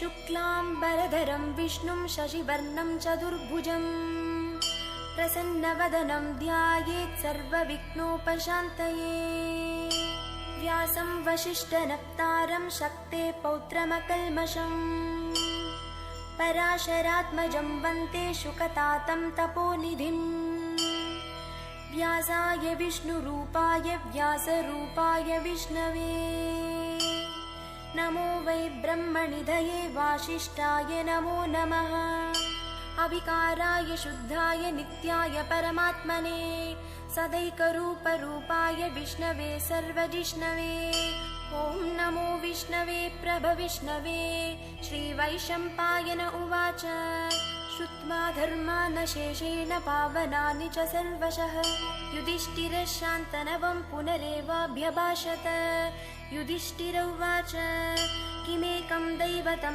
शुक्लाम्बरधरं विष्णुं शशिवर्णं चतुर्भुजं प्रसन्नवदनं ध्यायेत् सर्वविघ्नोपशान्तये। व्यासं वसिष्ठनप्तारं शक्तेः पौत्रमकल्मषम् पराशरात्मजं वन्दे शुकतातं तपोनिधिम्। व्यासाय विष्णुरूपाय व्यासरूपाय विष्णवे नमो वै ब्रह्मनिधये वासिष्ठाय नमो नमः। अविकाराय शुद्धाय नित्याय परमात्मने सदैकरूपरूपाय विष्णवे सर्वजिष्णवे। ॐ नमो विष्णवे प्रभविष्णवे। श्रीवैशम्पायन उवाच श्रुत्वा धर्मान् शेषेण पावनानि च सर्वशः युधिष्ठिरः शान्तनवं पुनरेवाभ्यभाषत। युधिष्ठिर उवाच किमेकं दैवतं